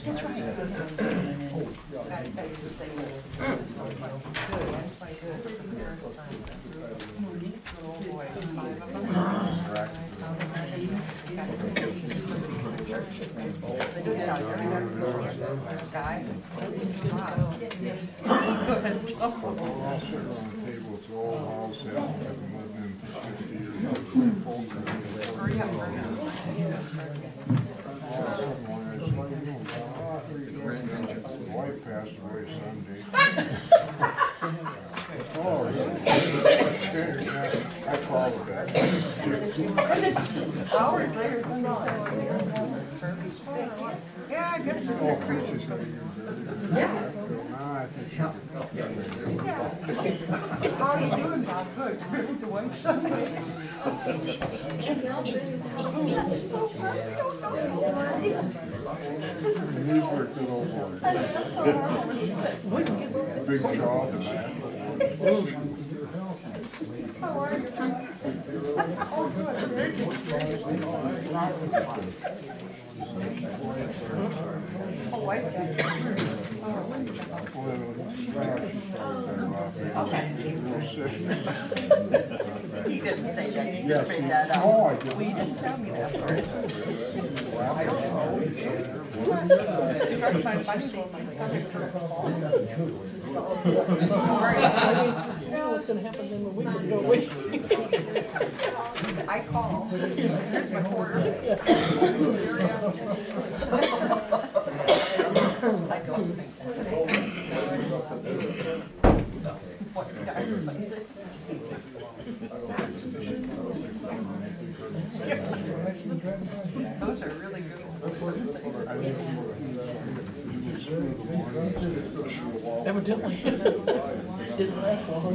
That's right. Wife passed away Sunday. I called her back. Hours later. Yeah, I guess so. Oh, preacher's gonna get Yeah. I think How are you doing, Bob? Good. The wife Sunday. the knees were a good old boy. Big jaw, the man. How are you? Oh, I see. Okay. He didn't say that. You just made that up. Oh, I didn't. Well, you just tell me that part. I don't know. Start trying to find something my stomach hurt. Now what's going to happen then when we can go away? I call. Here's my quarter. I don't think that's it. What guy or something? Those are really good ones. Evidently. Didn't last long.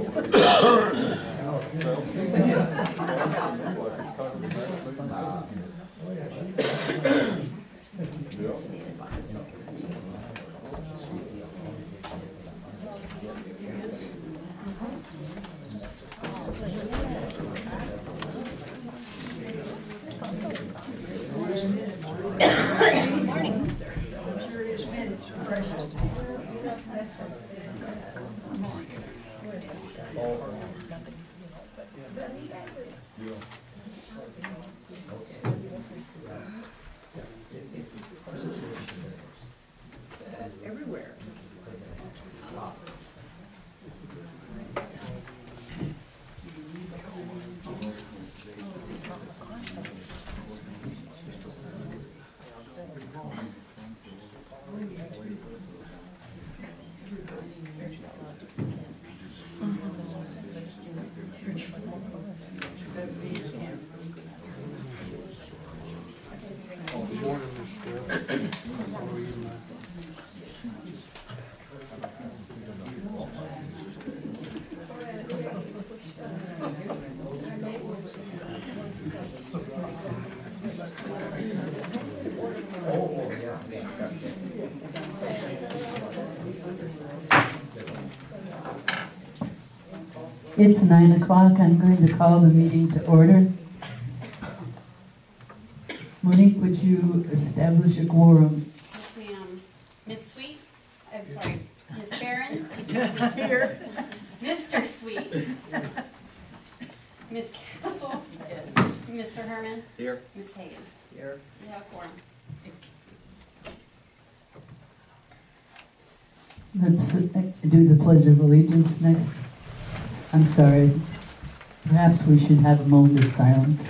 Everywhere. It's 9 o'clock. I'm going to call the meeting to order. Monique, would you establish a quorum? Yes, ma'am. Miss Sweet, I'm sorry, Miss Barron. Here. Mr. Sweet. Miss Castle. Yes. Mr. Herman. Here. Miss Hagan. Here. We have a quorum. Let's do the Pledge of Allegiance next. I'm sorry. Perhaps we should have a moment of silence.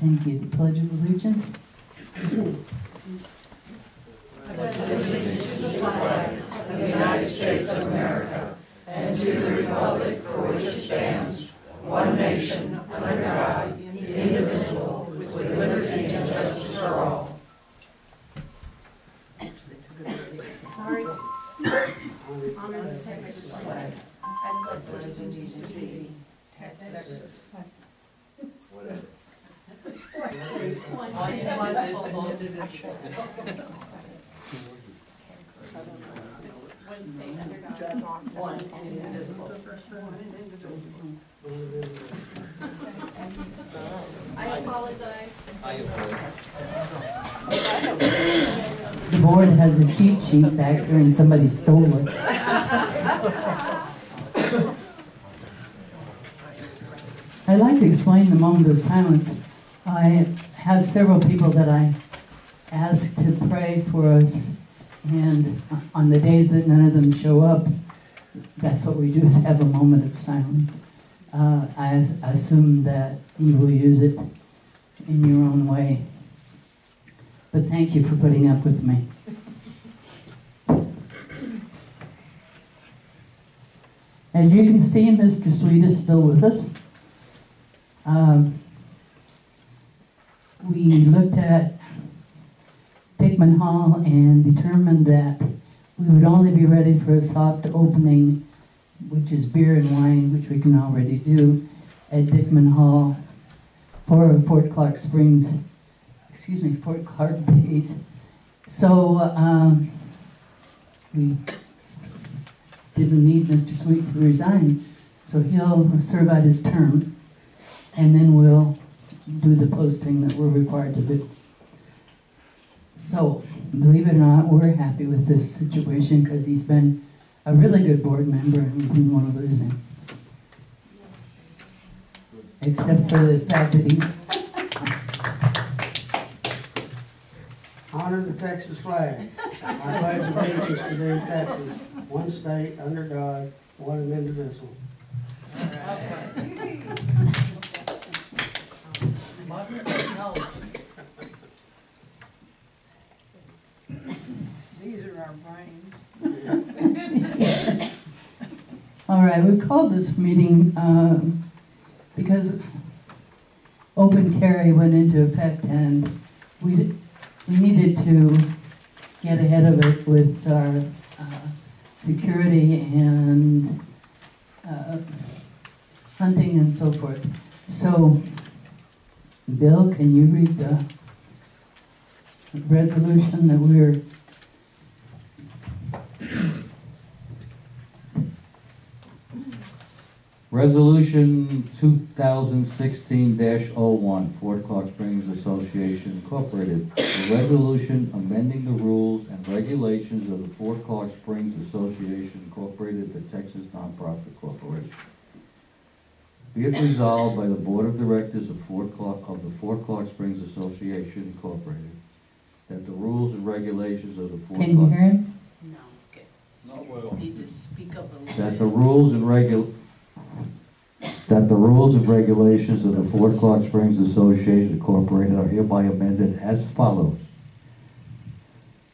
Thank you. The Pledge of Allegiance. Allegiance to the flag of the United States of America and to the Sorry. Honor the Texas flag. I pledge allegiance to thee, Texas. One and indivisible. I apologize. The board has a cheat sheet back there and somebody stole it. I'd like to explain the moment of silence. I have several people that I ask to pray for us, and on the days that none of them show up, that's what we do, is have a moment of silence. I assume that you will use it in your own way. But thank you for putting up with me. As you can see, Mr. Sweet is still with us. We looked at Dickman Hall and determined that we would only be ready for a soft opening, which is beer and wine, which we can already do, at Dickman Hall for Fort Clark Springs, Fort Clark Days. So we didn't need Mr. Sweet to resign, so he'll serve out his term, and then we'll do the posting that we're required to do. So, believe it or not, we're happy with this situation because he's been a really good board member and we didn't want to lose him. Except for the fact that he's... Honor the Texas flag. I pledge allegiance to thee, Texas, one state, under God, one and indivisible. These are our brains. All right, we called this meeting because open carry went into effect and we needed to get ahead of it with our security and hunting and so forth. So, Bill, can you read the resolution that we're... Resolution 2016-01, Fort Clark Springs Association Incorporated. A resolution amending the rules and regulations of the Fort Clark Springs Association Incorporated, the Texas Nonprofit Corporation. Be it resolved by the Board of Directors of the Fort Clark Springs Association Incorporated that the rules and regulations of the Fort Can you Clark... hear him? No, okay. Need to speak up a little bit. That the rules and regulations of the Fort Clark Springs Association Incorporated are hereby amended as follows.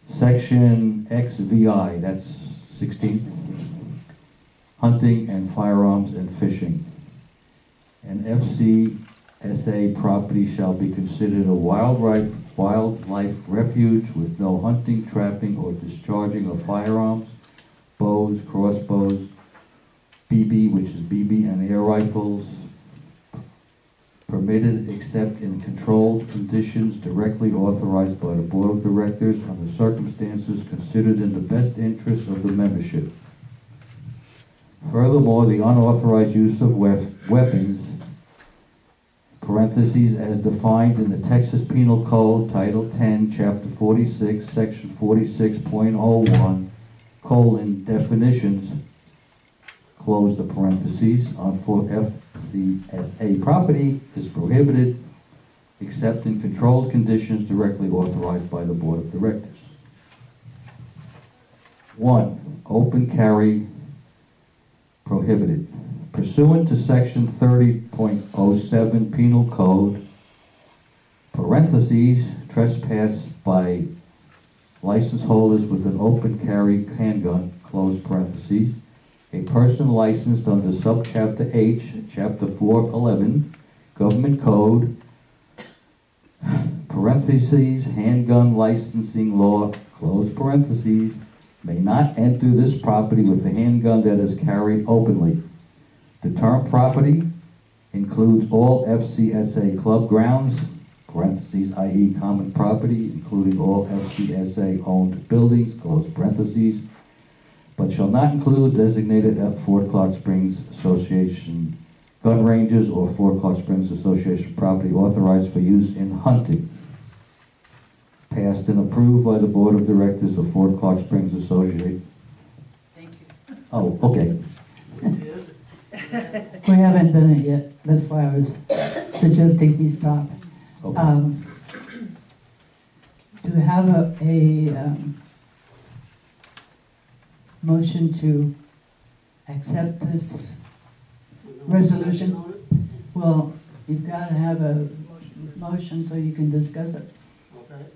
Section XVI, that's 16, hunting and firearms and fishing. An FCSA property shall be considered a wildlife refuge with no hunting, trapping, or discharging of firearms, bows, crossbows, BB, which is BB, and air rifles, permitted except in controlled conditions directly authorized by the Board of Directors under circumstances considered in the best interest of the membership. Furthermore, the unauthorized use of weapons, parentheses, as defined in the Texas Penal Code, Title 10, Chapter 46, Section 46.01, definitions, close the parentheses, on FCSA property is prohibited except in controlled conditions directly authorized by the Board of Directors. 1. Open carry prohibited. Pursuant to Section 30.07 Penal Code, parentheses, trespass by license holders with an open carry handgun, close parentheses, A person licensed under Subchapter H, Chapter 411, Government Code, parentheses, handgun licensing law, close parentheses, may not enter this property with a handgun that is carried openly. The term property includes all FCSA club grounds, parentheses, i.e. common property, including all FCSA-owned buildings, close parentheses, but shall not include designated at Fort Clark Springs Association gun ranges or Fort Clark Springs Association property authorized for use in hunting. Passed and approved by the Board of Directors of Fort Clark Springs Association. Thank you. Oh, okay. We haven't done it yet, that's why I was suggesting he stop. Okay. Do we have a motion to accept this resolution? On it? Well, you've got to have a motion so you can discuss it. Okay,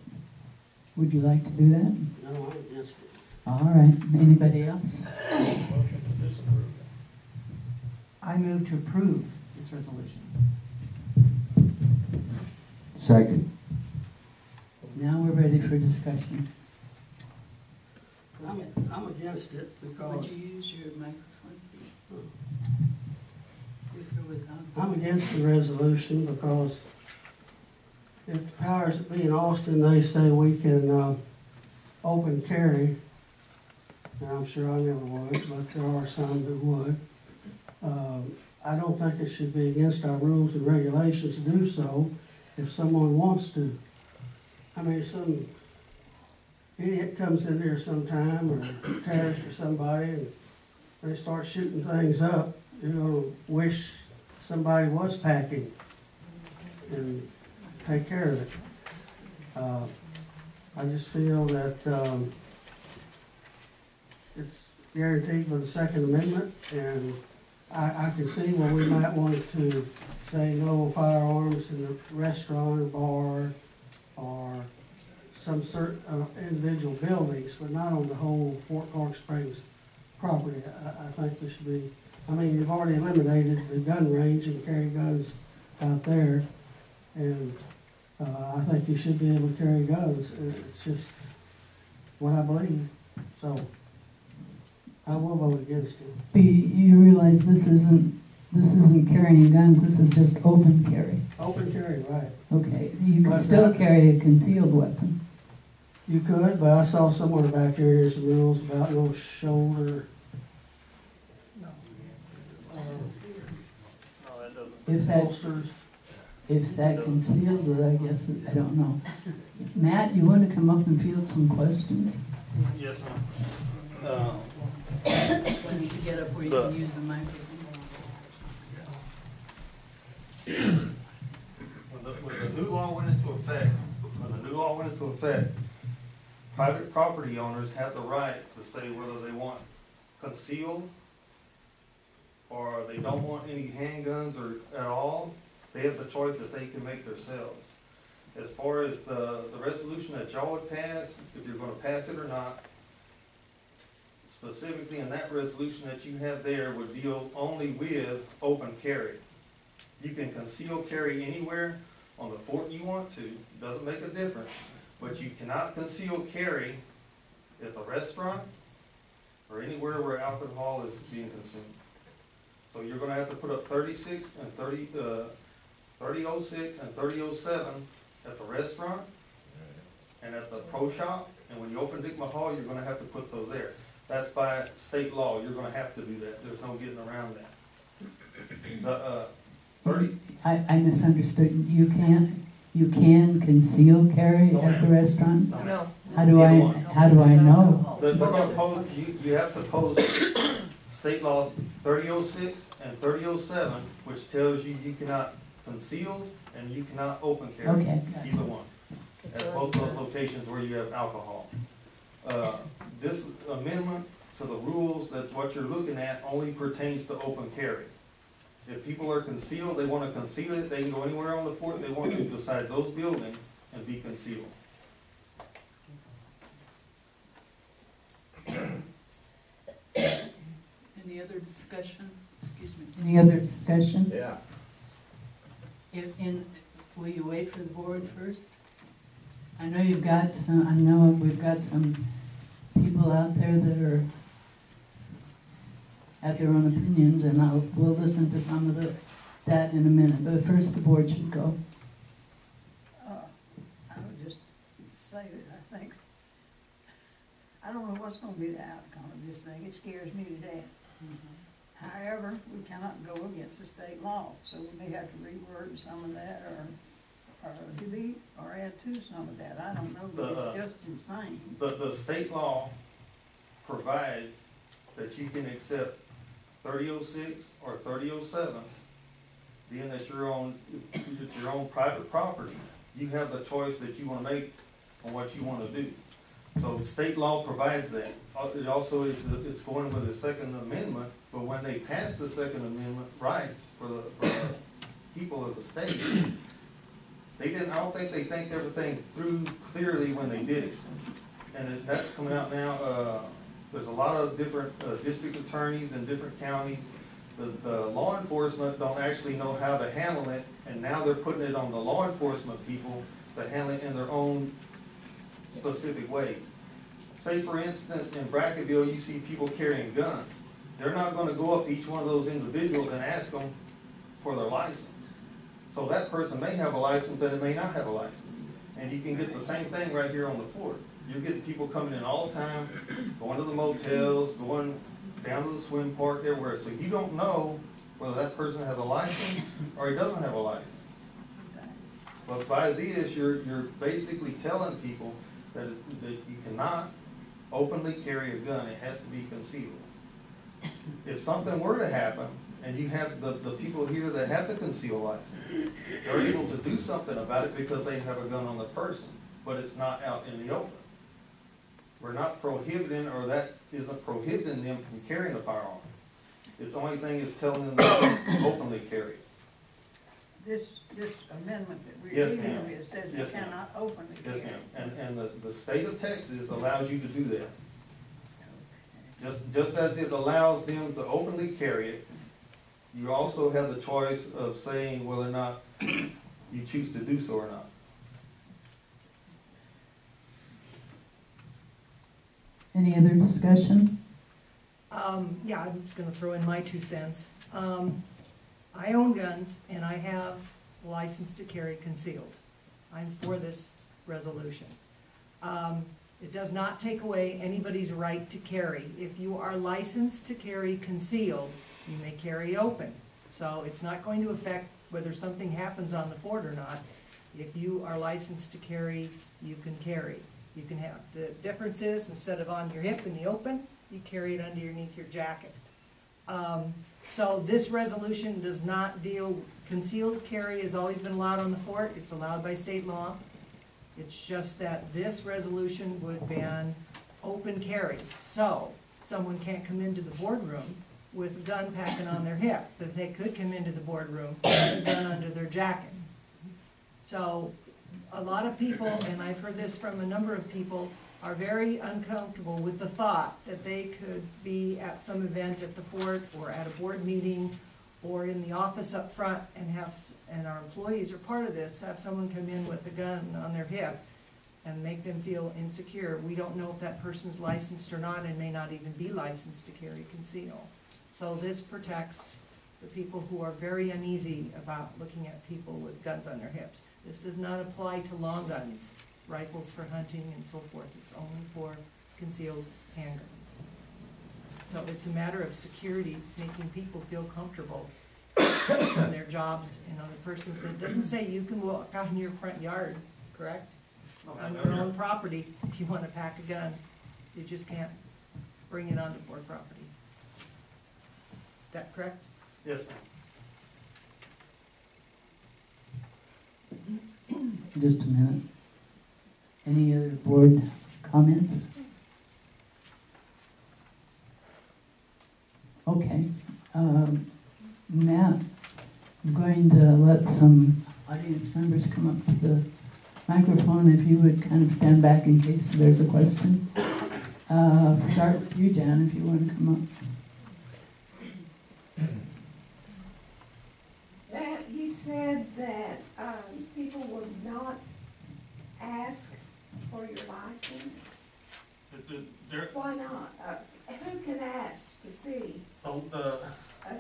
Would you like to do that? no, I'm against it. All right, anybody else? I move to approve this resolution. Second. Now we're ready for discussion. I'm against it Would because you use your microphone, please? With or without? I'm against the resolution because if the powers that be in Austin, they say we can open carry, and I'm sure I never would, but there are some that would. I don't think it should be against our rules and regulations to do so if someone wants to. I mean, some idiot comes in here sometime, or a terrorist or somebody, and they start shooting things up, you're gonna wish somebody was packing and take care of it. I just feel that it's guaranteed by the Second Amendment, and I can see where we might want to say no firearms in a restaurant or bar or some certain individual buildings, but not on the whole Fort Clark Springs property. I think there should be, I mean, you've already eliminated the gun range and carry guns out there, and I think you should be able to carry guns. It's just what I believe, so I will vote against it. You realize this isn't carrying guns, this is just open carry. Open carry, right. Okay, you can But still that- carry a concealed weapon. You could, but I saw somewhere back there, there's some rules about no shoulder. If that, Holsters. if that conceals it, I guess, I don't know. Matt, you want to come up and field some questions? Yes, ma'am. You need to get up where you can use the microphone. When the new law went into effect, private property owners have the right to say whether they want concealed or they don't want any handguns or at all. They have the choice that they can make themselves. As far as the resolution that y'all would pass, if you're gonna pass it or not, specifically in that resolution that you have there would deal only with open carry. You can conceal carry anywhere on the fort you want to, doesn't make a difference, but you cannot conceal carry at the restaurant or anywhere where alcohol is being consumed. So you're gonna have to put up 36 and 3006 and 3007 at the restaurant and at the pro shop, and when you open Dick Mahal, you're gonna have to put those there. That's by state law, you're gonna have to do that, there's no getting around that. I misunderstood. You can conceal carry at the restaurant? No. How do I know? You have to post state law 3006 and 3007, which tells you you cannot conceal and you cannot open carry, Okay. either one, at both those locations where you have alcohol. This amendment to the rules, that what you're looking at only pertains to open carry. If people are concealed, they want to conceal it, they can go anywhere on the fort they want to besides those buildings and be concealed. Any Any other discussion? Excuse me. Any other discussion? Yeah. Will you wait for the board first? I know you've got some, I know we've got some people out there that are, have their own opinions, and we'll listen to some of that in a minute, but first the board should go. I would just say that I think, I don't know what's gonna be the outcome of this thing. It scares me to death. However, we cannot go against the state law, so we may have to reword some of that or delete or add to some of that. I don't know, but it's just insane. The state law provides that you can accept 3006 or 3007, being that you're on your own private property. You have the choice that you want to make on what you want to do. So state law provides that. It also it's going with the Second Amendment, but when they passed the Second Amendment rights for the people of the state, they didn't. I don't think they think everything through clearly when they did it, and that's coming out now. There's a lot of different district attorneys in different counties. The law enforcement don't actually know how to handle it, and now they're putting it on the law enforcement people to handle it in their own specific way. Say for instance, in Brackettville, you see people carrying guns. They're not going to go up to each one of those individuals and ask them for their license. So that person may have a license and it may not have a license. And you can get the same thing right here on the fort. You're getting people coming in all the time, going to the motels, going down to the swim park, everywhere. So you don't know whether that person has a license or he doesn't have a license. But by this, you're basically telling people that you cannot openly carry a gun. It has to be concealed. If something were to happen, and you have the people here that have the concealed license, they're able to do something about it because they have a gun on the person, but it's not out in the open. We're not prohibiting, or that isn't prohibiting them from carrying a firearm. Its only thing is telling them to openly carry it. This amendment that we're Yes, dealing ma'am. with says Yes, you ma'am. cannot openly carry. Yes, ma'am. And the state of Texas allows you to do that. Just as it allows them to openly carry it, you also have the choice of saying whether or not you choose to do so or not. Any other discussion? Yeah, I'm just gonna throw in my 2 cents. I own guns and I have a license to carry concealed. I'm for this resolution. It does not take away anybody's right to carry. If you are licensed to carry concealed, you may carry open. So it's not going to affect whether something happens on the fort or not. If you are licensed to carry, you can carry. You can have, the difference is, instead of on your hip in the open, you carry it underneath your jacket. So this resolution does not deal, concealed carry has always been allowed on the fort. It's allowed by state law. It's just that this resolution would ban open carry. So someone can't come into the boardroom with a gun packing on their hip, but they could come into the boardroom with a gun under their jacket. So a lot of people, and I've heard this from a number of people, are very uncomfortable with the thought that they could be at some event at the fort or at a board meeting or in the office up front and and our employees are part of this, have someone come in with a gun on their hip and make them feel insecure. We don't know if that person's licensed or not and may not even be licensed to carry conceal. So this protects the people who are very uneasy about looking at people with guns on their hips. This does not apply to long guns, rifles for hunting and so forth. It's only for concealed handguns. So it's a matter of security, making people feel comfortable in their jobs and other persons. It doesn't say you can walk out in your front yard, correct? On your own property, if you want to pack a gun, you just can't bring it onto fort property. Is that correct? Yes, ma'am. Just a minute. Any other board comments? Okay. Matt, I'm going to let some audience members come up to the microphone. If you would kind of stand back in case there's a question. Start with you, Jan, if you want to come up.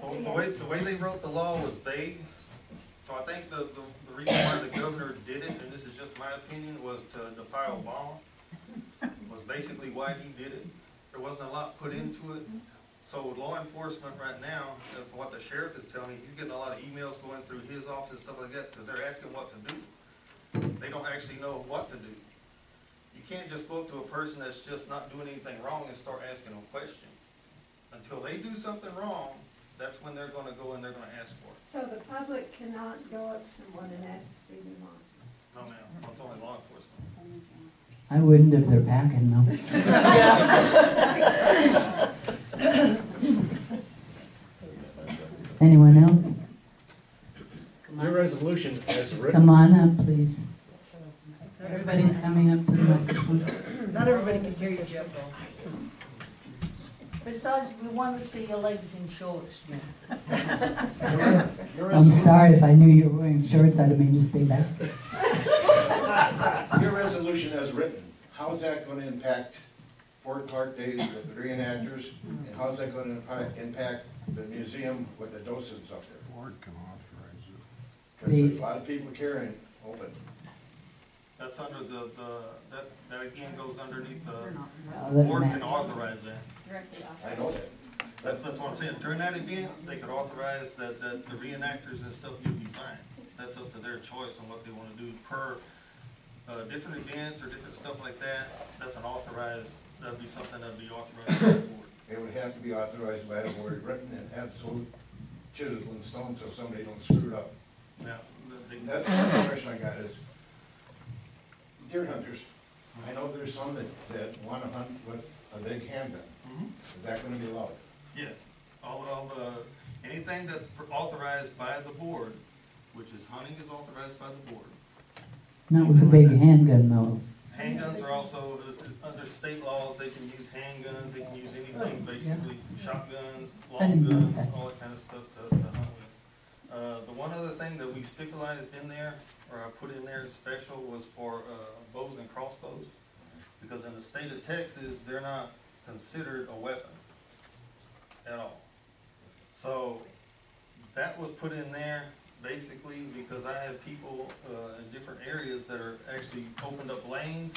The way they wrote the law was vague, so I think the reason why the governor did it, and this is just my opinion, was to defy Obama, was basically why he did it. There wasn't a lot put into it. So law enforcement right now, from what the sheriff is telling me, he's getting a lot of emails going through his office and stuff like that, because they're asking what to do. They don't actually know what to do. You can't just go up to a person that's just not doing anything wrong and start asking them questions. Until they do something wrong, that's when they're gonna go and they're gonna ask for it. So the public cannot go up to someone and ask to see their license? No, ma'am, it's only law enforcement. I wouldn't if they're packing though. Anyone else? Your resolution as written, Come on up, please. Everybody's coming up to the microphone. Not everybody can hear you, Jeff. Besides, we want to see your legs in shorts, Jim. I'm sorry if I knew you were wearing shorts, I'd have made you stay back. your resolution as written, how is that going to impact Fort Clark Days with the reenactors? And how is that going to impact the museum with the docents up there? Board can authorize it. Because there's a lot of people carrying open. That's under that again goes underneath Other the than board that- can authorize that. I know that. That's what I'm saying. During that event, they could authorize that the reenactors and stuff would be fine. That's up to their choice on what they wanna do per, different events or different stuff like that. That's an authorized, that'd be something that'd be authorized by the board. It would have to be authorized by the board, written in absolute chisel and stone so somebody don't screw it up. Now, That's the impression I got is, deer hunters, I know there's some that wanna hunt with a big handgun. Is that gonna be allowed? yes, all the, anything that's authorized by the board, which is hunting is authorized by the board. Not with a big handgun though. Handguns are also, under state laws, they can use handguns, they can use anything, basically, shotguns, I long didn't know guns, that. all that kind of stuff to hunt with. The one other thing that we stipulated in there, or I put in there special, was for, bows and crossbows. Because in the state of Texas, they're not considered a weapon at all. So, that was put in there basically because I have people, in different areas that are actually opened up lanes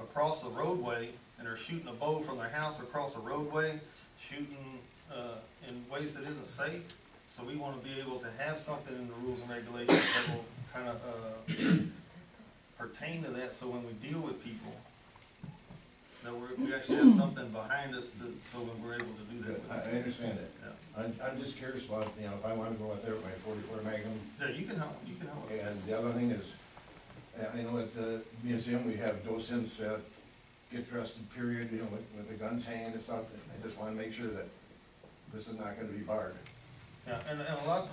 across a roadway and are shooting a bow from their house across a roadway, shooting, in ways that isn't safe. So we wanna be able to have something in the rules and regulations that will kinda, pertain to that, so when we deal with people, that we actually have something behind us to, so when we're able to do Good, that. I understand that. Yeah. I'm just curious about, if I wanna go out there with my 44 Magnum. Yeah, you can help, you can help. And the other thing is, I know at the museum, we have docents that get dressed in period, with the guns hanging and stuff. I just wanna make sure that this is not gonna be barred. Yeah, and a lot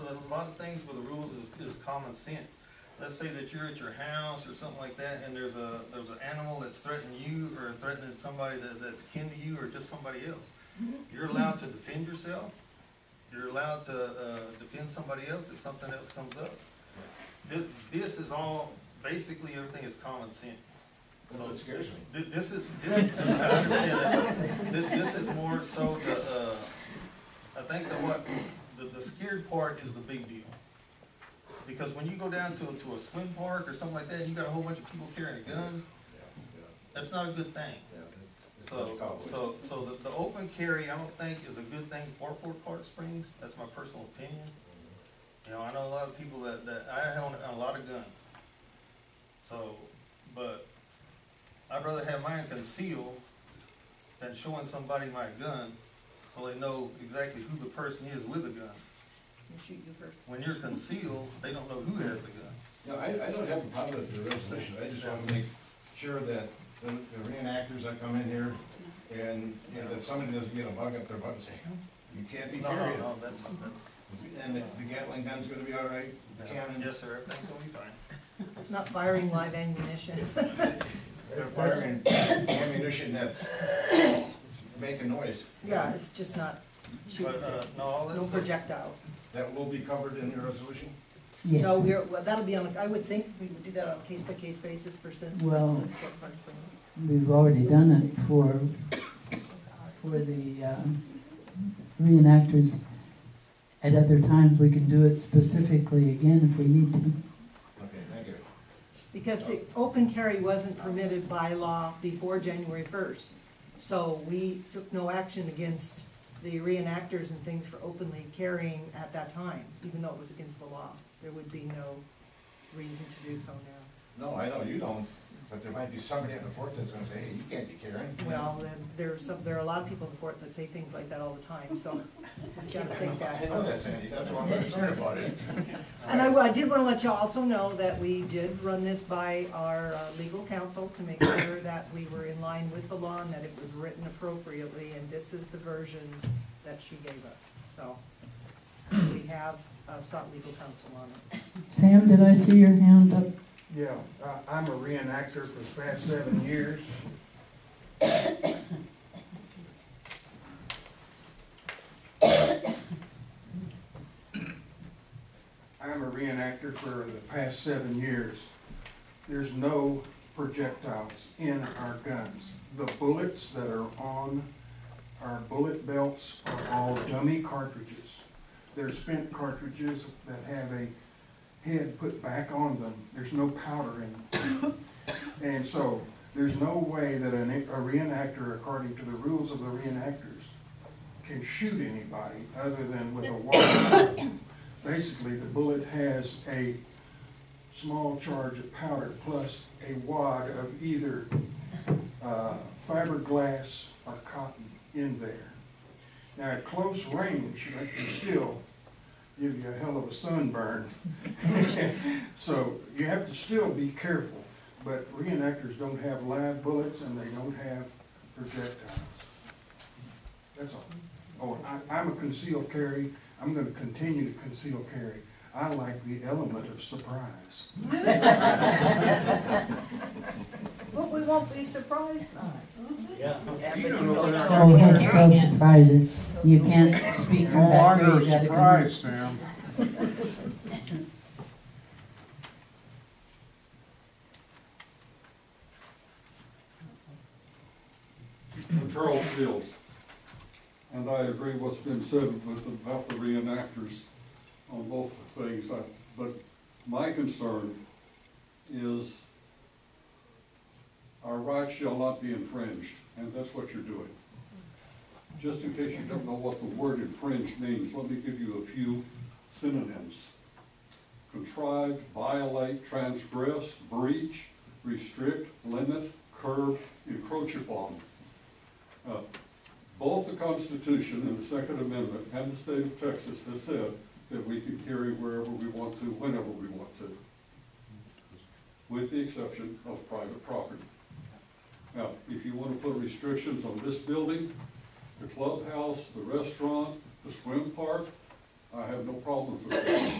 of things with the rules is common sense. Let's say that you're at your house or something like that, and there's an animal that's threatening you or threatening somebody that's kin to you or just somebody else. You're allowed to defend yourself. You're allowed to defend somebody else if something else comes up. This is all, basically everything is common sense. So it scares me. This is, I understand that. This is more so I think that the scared part is the big deal. Because when you go down to a swim park or something like that, and you got a whole bunch of people carrying guns, that's not a good thing. It's So, like cowboys. so the open carry, I don't think is a good thing for Fort Clark Springs. That's my personal opinion. You know, I know a lot of people that I own a lot of guns. So, but I'd rather have mine concealed than showing somebody my gun so they know exactly who the person is with a gun. Shoot you first. When you're concealed, they don't know who has the gun. I don't have a problem with the resolution. I just want to make sure that the reenactors that come in here and, that somebody doesn't get a bug up their butt and say, you can't be carrying. No, that's, And the Gatling gun's gonna be all right, the cannon. yes, sir, everything's gonna be fine. It's not firing live ammunition. They're firing ammunition that's making noise. Yeah, it's just not shooting, But, no, all no this, projectiles. That will be covered in your resolution? Yes. No, well, that'll be on, I would think we would do that on a case-by-case basis for instance, Well- Fort Clark Springs. We've already done it for the reenactors at other times, we can do it specifically again if we need to. Okay, thank you. Because the open carry wasn't permitted by law before January 1st. So we took no action against the reenactors and things for openly carrying at that time, even though it was against the law. There would be no reason to do so now. No, I know you don't, but there might be somebody at the fort that's gonna say, hey, you can't be carrying. Well, then there are a lot of people in the fort that say things like that all the time, so we gotta take I that. know that, Sandy, that's why I'm concerned about it. And I did want to let you also know that we did run this by our legal counsel to make sure that we were in line with the law and that it was written appropriately, and this is the version that she gave us. So we have sought legal counsel on it. Sam, did I see your hand up? Yeah, I'm a reenactor for the past 7 years. I'm a reenactor for the past 7 years. There's no projectiles in our guns. The bullets that are on our bullet belts are all dummy cartridges. They're spent cartridges that have a head put back on them. There's no powder in them. And so there's no way that a reenactor, according to the rules of the reenactors, can shoot anybody other than with a wad. Basically, the bullet has a small charge of powder plus a wad of either fiberglass or cotton in there. Now, at close range, that can still give you a hell of a sunburn. So you have to still be careful. But reenactors don't have live bullets and they don't have projectiles. That's all. Oh, I'm a concealed carry. I'm going to continue to conceal carry. I like the element of surprise. But we won't be surprised by it. You don't know what I'm Oh, that's still surprising. You can't speak from back there, you gotta come. Sam. Charles Fields, and I agree what's been said about the reenactors on both things, but my concern is our rights shall not be infringed, and that's what you're doing. Just in case you don't know what the word infringe means, let me give you a few synonyms. Contrive, violate, transgress, breach, restrict, limit, curb, encroach upon. Both the Constitution and the Second Amendment and the state of Texas has said that we can carry wherever we want to, whenever we want to, with the exception of private property. Now, if you want to put restrictions on this building, the clubhouse, the restaurant, the swim park, I have no problems with that.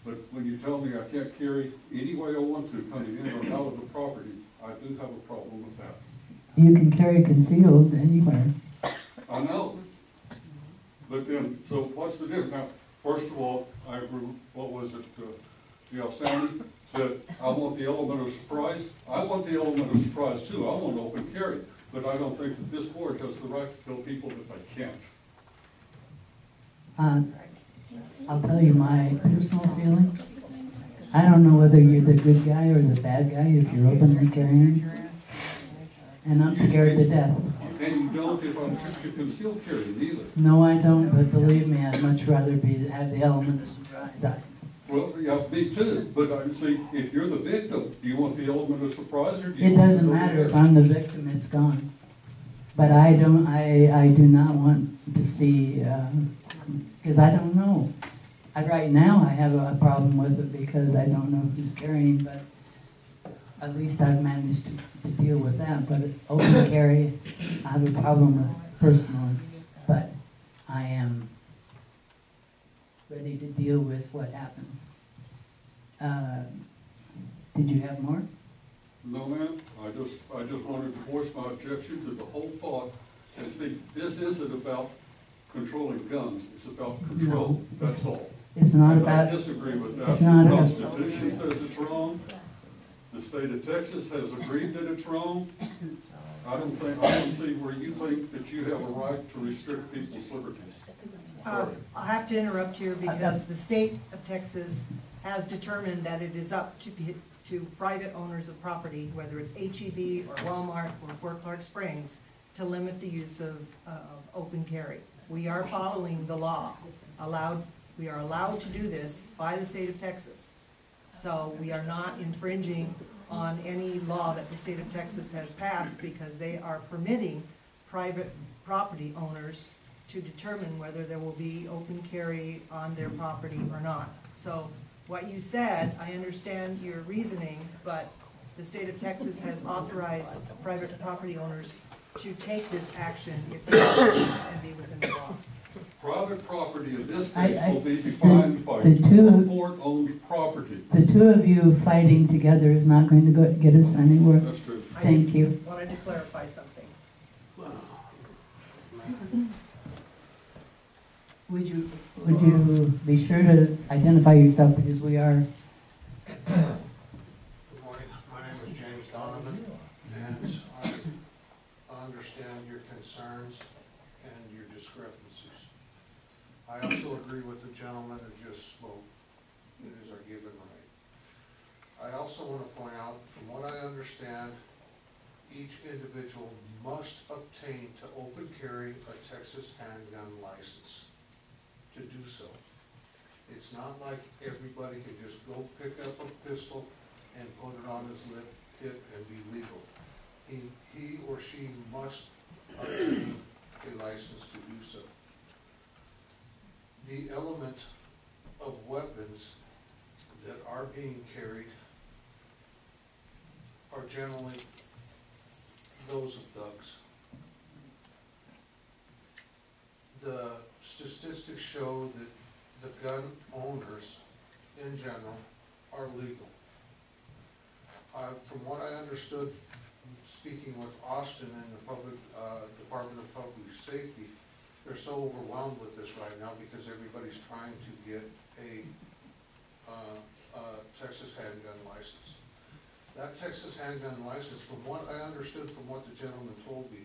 But when you tell me I can't carry any way I want to coming in or out of the property, I do have a problem with that. You can carry concealed anywhere. I know. But then, so what's the difference? Now, first of all, I agree, what was it, Sandy said, I want the element of surprise. I want the element of surprise too. I want open carry. But I don't think that this board has the right to tell people that they can't. I'll tell you my personal feeling. I don't know whether you're the good guy or the bad guy if you're openly carrying. And I'm scared to death. And you don't if I'm concealed carry either. No, I don't, but believe me, I'd much rather have the element of surprise. Well, yeah, me too, but I see, if you're the victim, do you want the element of surprise or do you It want doesn't matter if I'm the victim, it's gone. But I do not want to see, because I don't know. Right now, I have a problem with it because I don't know who's carrying, but at least I've managed to deal with that. But open carry, I have a problem with personally, but I am ready to deal with what happens. Did you have more? No, ma'am. I just wanted to voice my objection to the whole thought. And see, this isn't about controlling guns. It's about control. No, that's all. It's not and about. I disagree with that. It's not the about. Constitution says it's wrong. The state of Texas has agreed that it's wrong. I don't see where you think that you have a right to restrict people's liberties. Sorry. I have to interrupt here because the state of Texas has determined that it is up to private owners of property, whether it's HEB or Walmart or Fort Clark Springs, to limit the use of open carry. We are following the law. We are allowed to do this by the state of Texas. So we are not infringing on any law that the state of Texas has passed because they are permitting private property owners to determine whether there will be open carry on their property or not. So what you said, I understand your reasoning, but the state of Texas has authorized private property owners to take this action if they choose and be within the law. Private property in this I- case I- will be defined by the two- court-owned property. The two of you fighting together is not going to get us anywhere. That's true. I Thank just you. wanted to clarify something. Would you be sure to identify yourself because we are, Good morning, my name is James Donovan, and I understand your concerns and your discrepancies. I also agree with the gentleman who just spoke. It is our given right. I also want to point out, from what I understand, each individual must obtain to open carry a Texas handgun license to do so. It's not like everybody can just go pick up a pistol and put it on his hip and be legal. He or she must obtain a license to do so. The element of weapons that are being carried are generally those of thugs. The statistics show that the gun owners in general are legal. From what I understood, speaking with Austin and the Department of Public Safety, they're so overwhelmed with this right now because everybody's trying to get a Texas handgun license. That Texas handgun license, from what I understood from what the gentleman told me,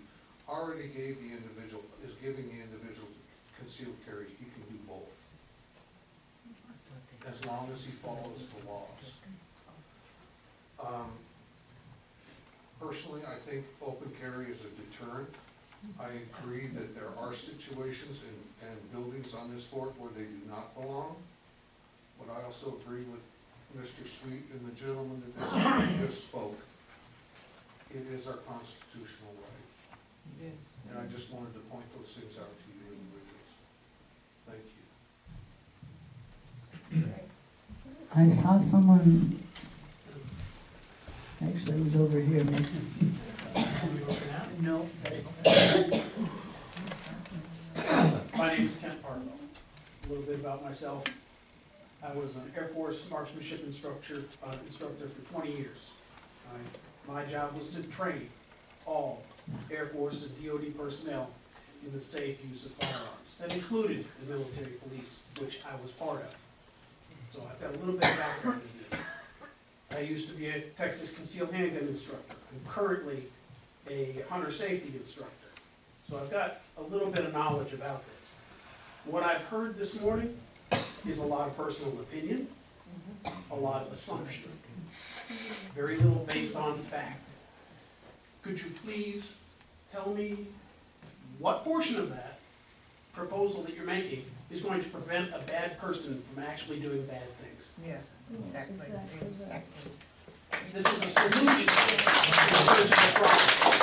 already gave the individual, is giving the individual concealed carry. He can do both, as long as he follows the laws. Personally, I think open carry is a deterrent. I agree that there are situations and buildings on this fort where they do not belong, but I also agree with Mr. Sweet and the gentleman that just spoke. It is our constitutional right. And I just wanted to point those things out to you individuals. Thank you. I saw someone, actually it was over here. No. My name is Kent Parlow. A little bit about myself. I was an Air Force marksmanship instructor for 20 years. My job was to train all Air Force and DoD personnel in the safe use of firearms. That included the military police, which I was part of. So I've got a little bit of background in this. I used to be a Texas concealed handgun instructor. I'm currently a hunter safety instructor. So I've got a little bit of knowledge about this. What I've heard this morning is a lot of personal opinion, a lot of assumption, very little based on fact. Could you please tell me what portion of that proposal that you're making is going to prevent a bad person from actually doing bad things? Yes, exactly. This is a solution to the problem.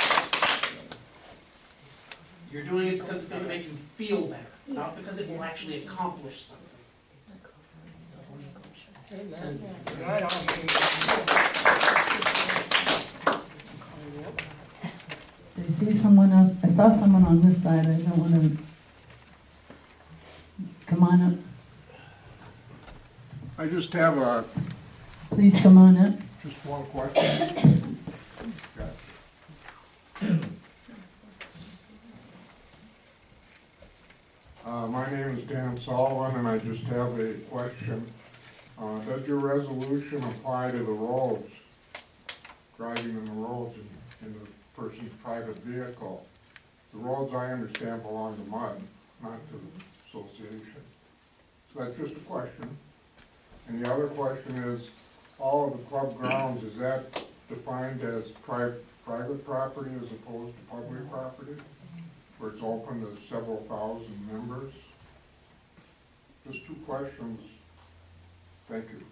You're doing it because it's going to make you feel better, not because it will actually accomplish something. Right on. I see someone else, I saw someone on this side, I don't want to, come on up, I just have please come on up. just one question. My name is Dan Sullivan, and I just have a question. Does your resolution apply to the roads, driving in the roads in the person's private vehicle? The roads, I understand, belong to MUD, not to the association. So that's just a question. And the other question is, all of the club grounds, is that defined as private property as opposed to public property? Where it's open to several thousand members? Just two questions. Thank you.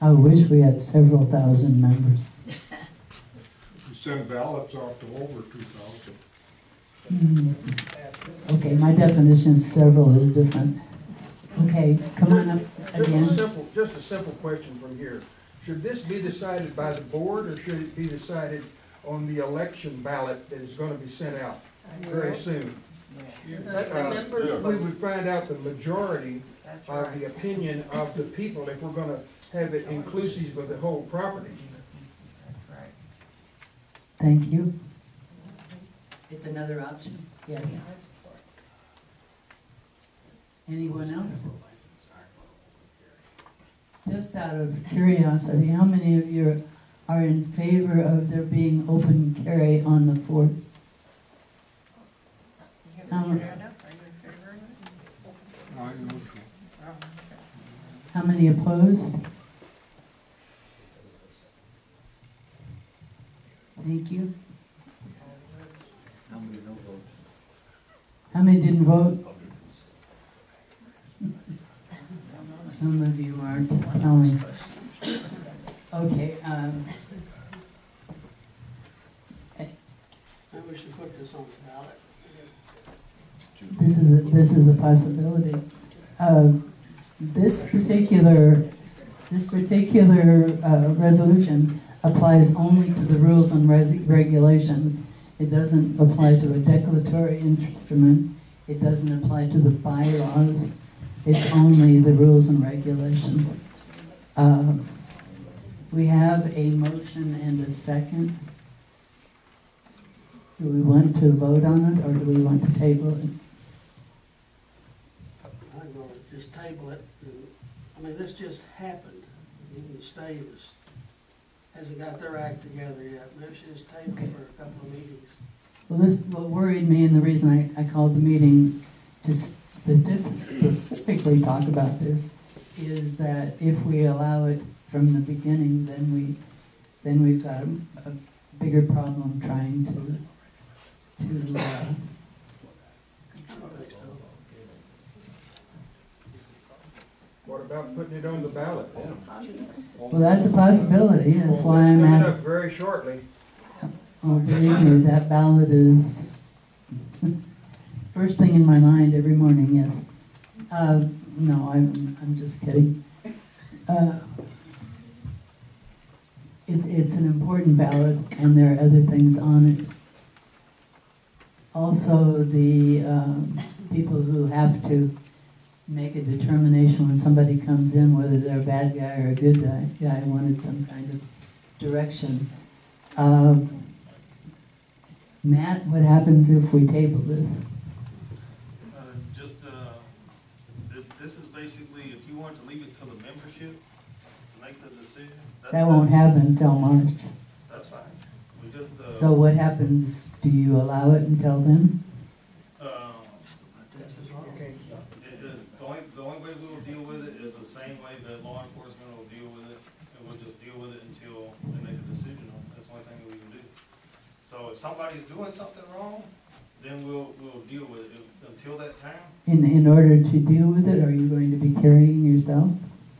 I wish we had several thousand members. We send ballots out to over 2,000. Okay, my definition of several is different. Okay, come on up again. Just a simple question from here. Should this be decided by the board, or should it be decided on the election ballot that is gonna be sent out very soon? We would find out the majority of the opinion of the people if we're gonna have it inclusive of the whole property. Thank you. It's another option. Yeah. Anyone else? Just out of curiosity, how many of you are in favor of there being open carry on the 4th? How many opposed? Thank you. How many didn't vote? Some of you aren't telling. Okay, Maybe we should put this on the ballot. this is a possibility. This particular resolution applies only to the rules and regulations. It doesn't apply to a declaratory instrument. It doesn't apply to the bylaws. It's only the rules and regulations. We have a motion and a second. Do we want to vote on it, or do we want to table it? I'm gonna just table it. I mean, this just happened. Even the state hasn't got their act together yet. Maybe we should just table it for a couple of meetings. Well, what worried me, and the reason I called the meeting to specifically talk about this, is that if we allow it from the beginning, then we've got a bigger problem trying to What about putting it on the ballot then? well, that's a possibility. That's why I'm It's coming asking. up very shortly. Oh, believe me, that ballot is first thing in my mind every morning. Yes. No, I'm just kidding. It's an important ballot, and there are other things on it. Also, the people who have to make a determination when somebody comes in, whether they're a bad guy or a good guy wanted some kind of direction. Matt, what happens if we table this? This is basically, if you want to leave it to the membership to make the decision. That won't happen until March. That's fine. We just, So what happens? Do you allow it until then? the only way we will deal with it is the same way that law enforcement will deal with it, and we'll just deal with it until they make a decision on it. That's the only thing we can do. So if somebody's doing something wrong, then we'll deal with it. Until that time, In order to deal with it, are you going to be carrying yourself?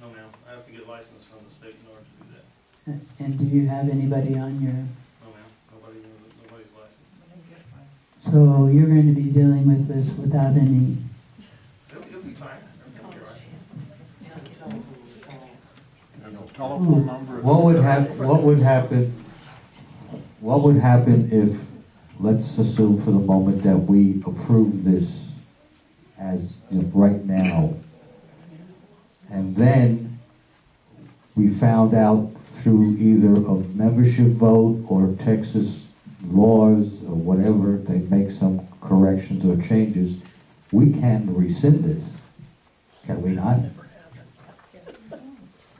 no ma'am, I have to get licensed from the state in order to do that. And do you have anybody on your... No ma'am, nobody's licensed. So you're going to be dealing with this without any... It'll be fine. It'll be all right. And a telephone number. What would happen if, let's assume for the moment that we approve this as right now, and then we found out through either a membership vote or Texas laws or whatever, they make some corrections or changes, we can rescind this, can we not?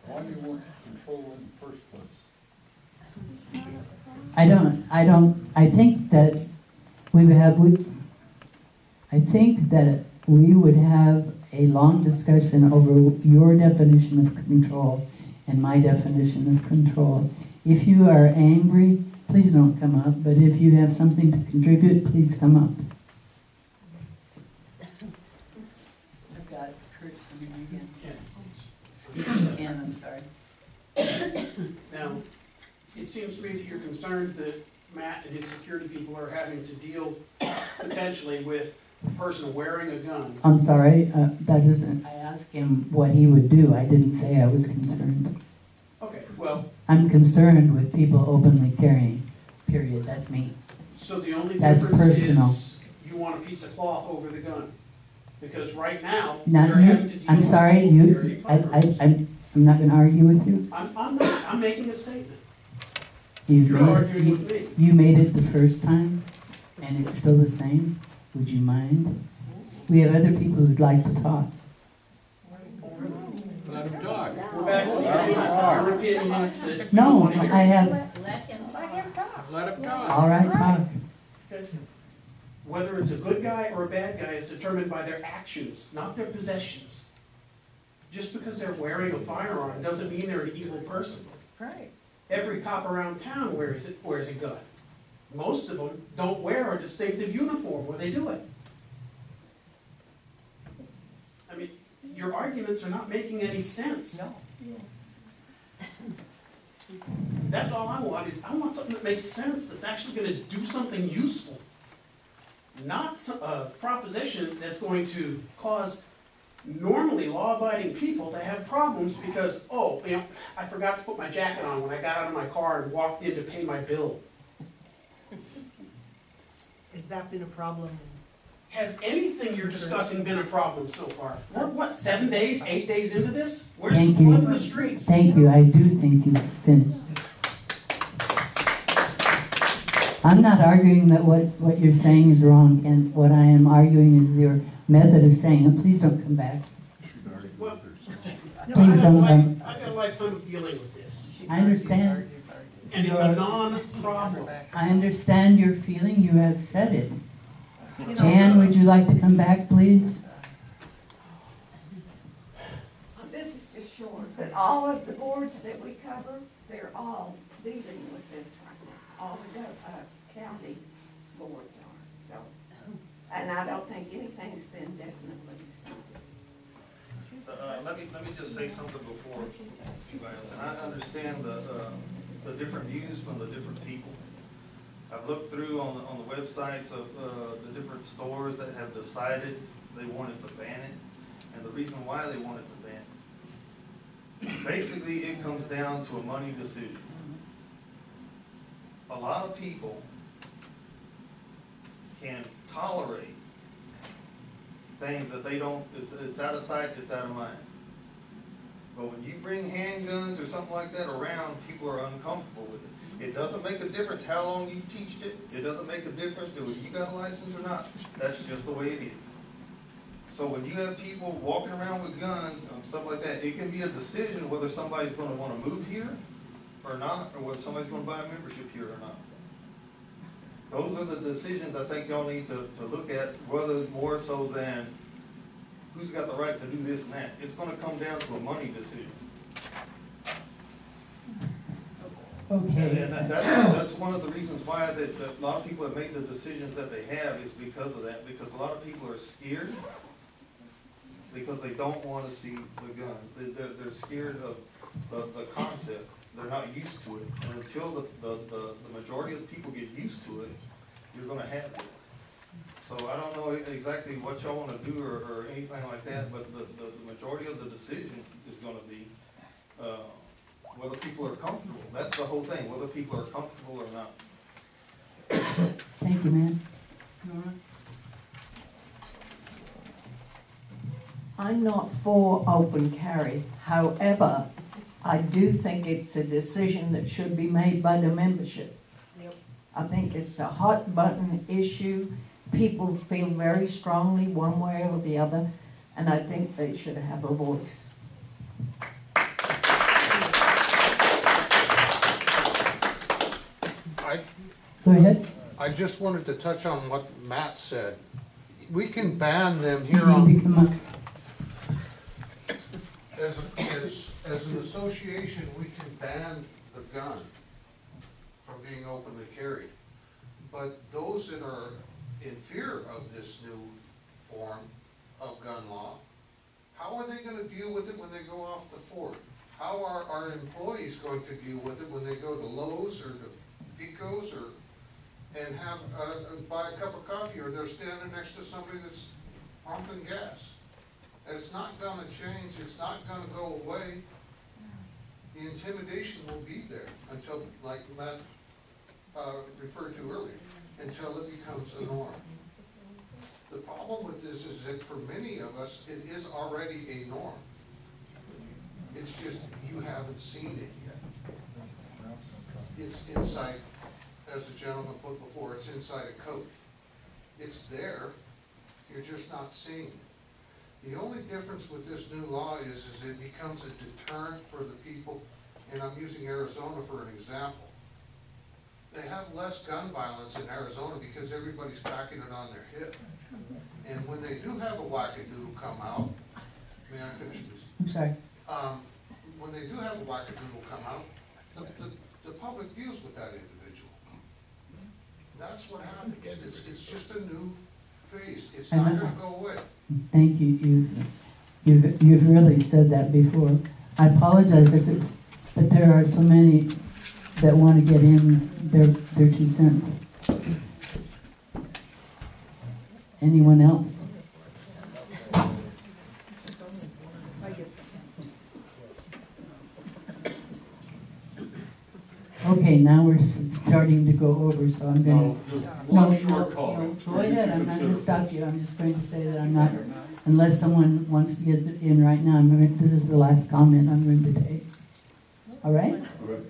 Why do you want control in the first place? I think that I think that we would have a long discussion over your definition of control and my definition of control. If you are angry, please don't come up, but if you have something to contribute, please come up. I've got Kurt coming again. Ken. I'm sorry. Now, it seems to me that you're concerned that Matt and his security people are having to deal potentially with a person wearing a gun. I'm sorry, that isn't, I asked him what he would do. I didn't say I was concerned. Okay, well, I'm concerned with people openly carrying, period. That's me. so the only That's difference personal. is you want a piece of cloth over the gun. Because right now, Not you're having to you, deal I'm with sorry, people you, carrying firearms. I'm not gonna argue with you. I'm making a statement. You You're made, arguing with me. you made it the first time, and it's still the same. Would you mind? We have other people who'd like to talk. Let him talk. We're back to the you're repeating us that you don't No, want to hear. I have, Let him talk. Let him talk. all right, talk. Okay. Whether it's a good guy or a bad guy is determined by their actions, not their possessions. Just because they're wearing a firearm doesn't mean they're an evil person. Right. Every cop around town wears a gun. Most of them don't wear a distinctive uniform when they do it. I mean, your arguments are not making any sense. No. That's all I want, is I want something that makes sense, that's actually gonna do something useful. Not a proposition that's going to cause normally law-abiding people to have problems because, oh, you know, I forgot to put my jacket on when I got out of my car and walked in to pay my bill. Has that been a problem? Has anything you're discussing been a problem so far? We're what, 7 days, 8 days into this? Where's the Thank you. blood in the streets? Thank you, I do think you've finished. I'm not arguing that what you're saying is wrong, and what I am arguing is your method of saying it. Please don't come back. Well, Please don't come. I've got a lifetime of dealing with this, I understand. and it's a non-problem. I understand your feeling, you have said it. Jan, would you like to come back, please? This is just short, but all of the boards that we cover, they're all dealing with this right now. All the county boards are, so. And I don't think anything's been definitely decided. Let me just say something before you guys, and I understand the different views from the different people. I've looked through on the websites of the different stores that have decided they wanted to ban it, and the reason why they wanted to ban it. Basically, it comes down to a money decision. A lot of people can tolerate things that they don't, it's out of sight, it's out of mind. But when you bring handguns or something like that around, people are uncomfortable with it. It doesn't make a difference how long you've taught it. It doesn't make a difference if you got a license or not. That's just the way it is. So when you have people walking around with guns and stuff like that, it can be a decision whether somebody's going to want to move here or not, or whether somebody's going to buy a membership here or not. Those are the decisions I think y'all need to look at, whether more so than who's got the right to do this and that. It's going to come down to a money decision. Okay. And that's one of the reasons why that a lot of people have made the decisions that they have is because of that. Because a lot of people are scared because they don't want to see the gun. They're scared of the concept. They're not used to it. And until the majority of the people get used to it, you're going to have it. So I don't know exactly what y'all want to do or anything like that, but the majority of the decision is going to be whether people are comfortable. That's the whole thing, whether people are comfortable or not. Thank you, ma'am. I'm not for open carry. However, I do think it's a decision that should be made by the membership. Yep. I think it's a hot button issue. People feel very strongly one way or the other, and I think they should have a voice. I, Go ahead. I just wanted to touch on what Matt said. we can ban them here You need to on, come up. as an association, we can ban the gun from being openly carried. But those that are in fear of this new form of gun law, how are they gonna deal with it when they go off the fort? How are our employees going to deal with it when they go to Lowe's or to Pico's or, and have, buy a cup of coffee, or they're standing next to somebody that's pumping gas? It's not gonna change, it's not gonna go away. The intimidation will be there until, like Matt, referred to earlier, until it becomes a norm. The problem with this is that for many of us, it is already a norm. It's just you haven't seen it yet. It's inside, as the gentleman put before, it's inside a coat. It's there, you're just not seeing it. The only difference with this new law is it becomes a deterrent for the people, and I'm using Arizona for an example. They have less gun violence in Arizona because everybody's packing it on their hip. And when they do have a wackadoodle come out, may I finish this? I'm sorry. When they do have a wackadoodle come out, the public deals with that individual. That's what happens. It's just a new phase. It's not gonna go away. Thank you. You've really said that before. I apologize, but there are so many that want to get in their 2 cents. Anyone else? Okay, now we're starting to go over, so I'm going No, to... just one short comment. Go ahead, I'm not going to stop you, I'm just going to say that I'm not, unless someone wants to get in right now, this is the last comment I'm going to take. All right? Okay.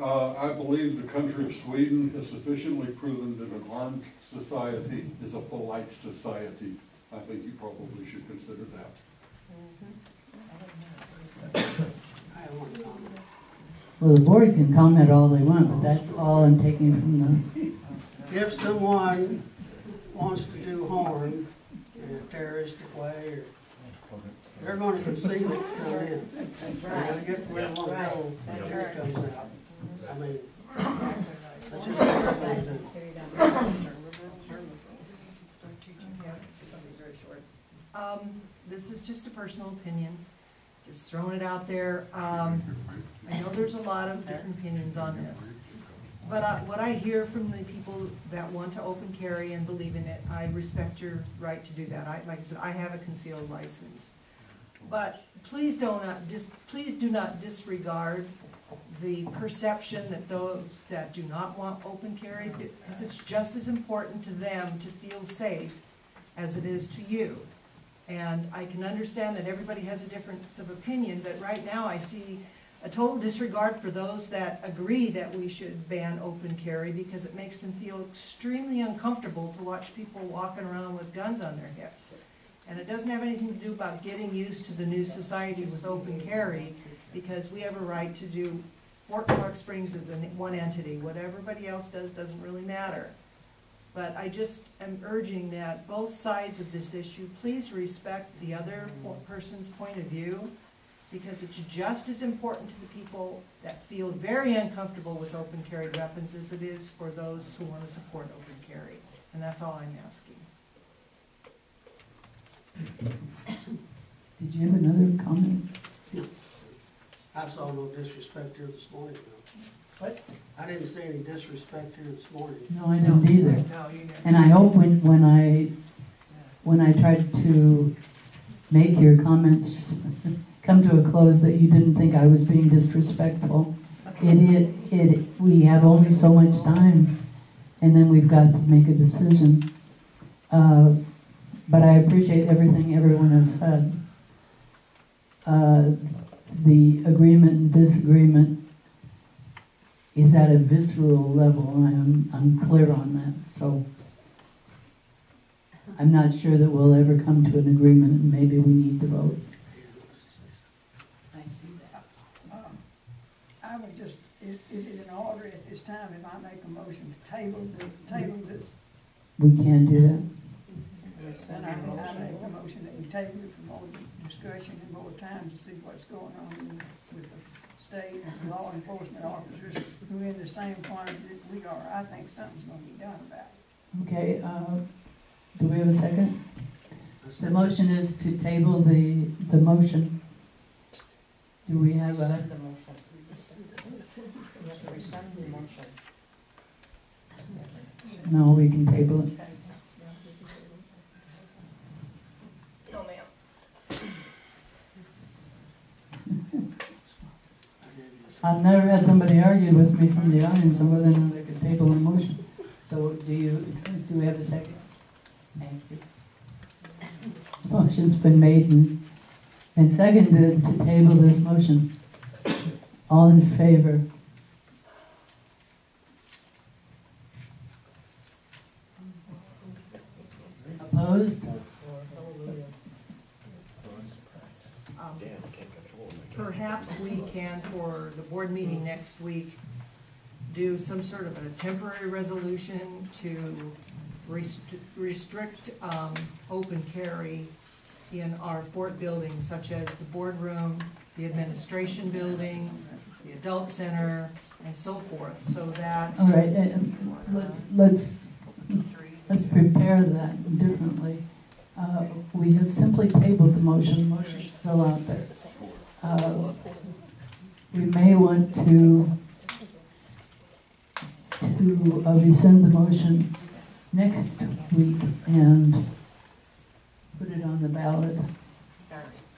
I believe the country of Sweden has sufficiently proven that an armed society is a polite society. I think you probably should consider that. I have one comment. Well, the board can comment all they want, but that's all I'm taking from the... If someone wants to do harm in a terroristic way, or they're gonna conceive it to come in. They're gonna get to where they wanna go, and here it comes out. I mean, that's just what they're gonna do. This is just a personal opinion, just throwing it out there. I know there's a lot of different opinions on this, but what I hear from the people that want to open carry and believe in it, I respect your right to do that. Like I said, I have a concealed license. But please do not disregard the perception that those that do not want open carry, because it's just as important to them to feel safe as it is to you. And I can understand that everybody has a difference of opinion, but right now I see a total disregard for those that agree that we should ban open carry, because it makes them feel extremely uncomfortable to watch people walking around with guns on their hips. And it doesn't have anything to do about getting used to the new society with open carry, because we have a right to do, Fort Clark Springs is one entity. What everybody else does doesn't really matter. But I just am urging that both sides of this issue, please respect the other person's point of view, because it's just as important to the people that feel very uncomfortable with open carry weapons as it is for those who want to support open carry. And that's all I'm asking. Did you have another comment? I saw no disrespect here this morning, though. What? I didn't see any disrespect here this morning. No, I didn't either. No, you didn't. And I hope when I tried to make your comments come to a close that you didn't think I was being disrespectful. We have only so much time, and then we've got to make a decision. But I appreciate everything everyone has said. The agreement and disagreement is at a visceral level. I'm clear on that. So I'm not sure that we'll ever come to an agreement, and maybe we need to vote. I see that. I would just, is it in order at this time if I make a motion to table this? We can do that. Then I make a motion that we table it for more discussion and more time to see what's going on with the state and law enforcement officers who are in the same quantity that we are. I think something's gonna be done about it. Okay, do we have a second? The motion is to table the motion. Do we have a? Rescind the motion. You have to rescind the motion. No, we can table it. No, ma'am. I've never had somebody argue with me from the audience on whether or not they could table a motion. So do we have a second? Thank you. Motion's been made and seconded to table this motion. All in favor? Opposed? Perhaps we can, for the board meeting next week, do some sort of a temporary resolution to restrict open carry in our fort buildings, such as the boardroom, the administration building, the adult center, and so forth, so that. All right, let's prepare that differently. We have simply tabled the motion. The motion's still out there. We may want to rescind the motion next week and put it on the ballot.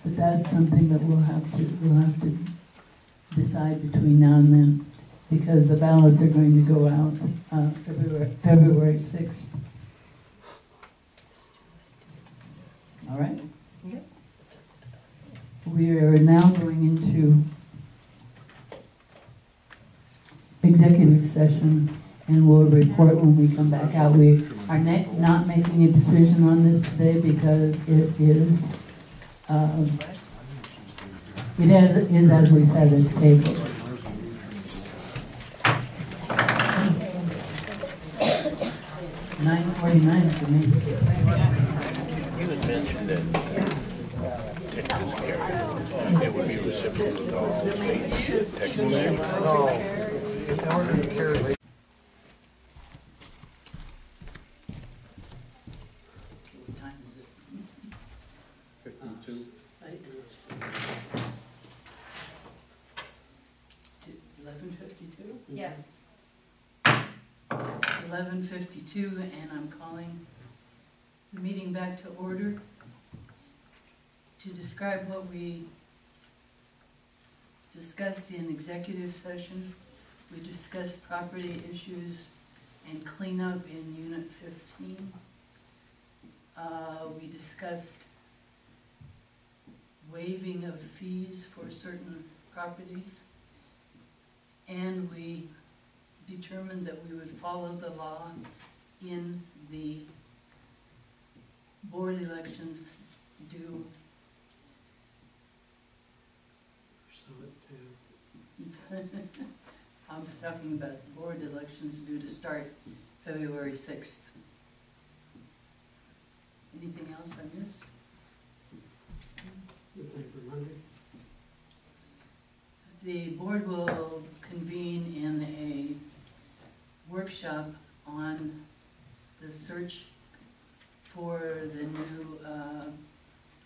But that's something that we'll have to decide between now and then, because the ballots are going to go out February 6th. All right? Yep. We are now going into executive session, and we'll report when we come back out. We are not making a decision on this today because it is, as we said, it's tabled. $9:49 for me. You had mentioned that Texas carry, it would be reciprocal to all states, Texas carry. In order to carry. What time is it? 52. 11:52? Yes. It's 11:52, and I'm calling the meeting back to order to describe what we discussed in executive session. We discussed property issues and cleanup in Unit 15. We discussed waiving of fees for certain properties, and we determined that we would follow the law in the board elections due I was talking about board elections due to start February 6th. Anything else I missed? Anything for Monday? The board will convene in a workshop on the search for the new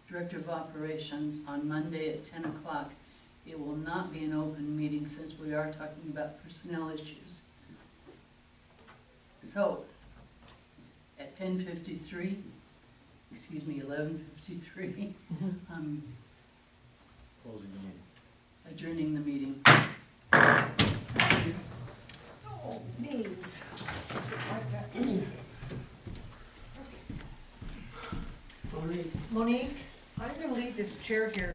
Director of Operations on Monday at 10 o'clock. It will not be an open meeting since we are talking about personnel issues. So, at 10:53, excuse me, 11:53, I'm Closing the meeting. adjourning the meeting. Oh, knees. Monique, I'm gonna leave this chair here.